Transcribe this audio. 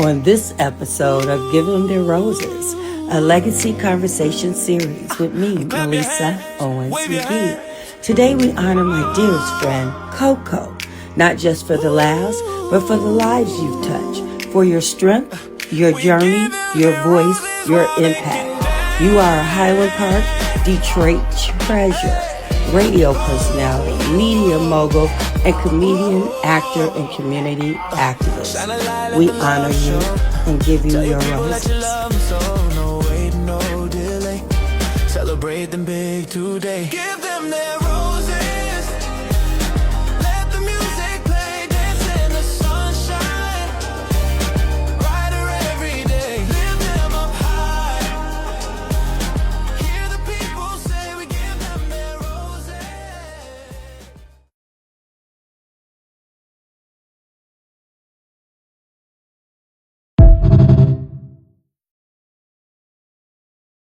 on this episode of Give Them Their Roses, a legacy conversation series with me, Melissa Owens McGee. Today we honor my dearest friend, Coco, not just for the laughs, but for the lives you've touched, for your strength, your journey, your voice, your impact. You are a Highland Park, Detroit treasure, radio personality, media mogul, and comedian, actor, and community activist. We honor you and give you your roses. Celebrate them big today. Give them their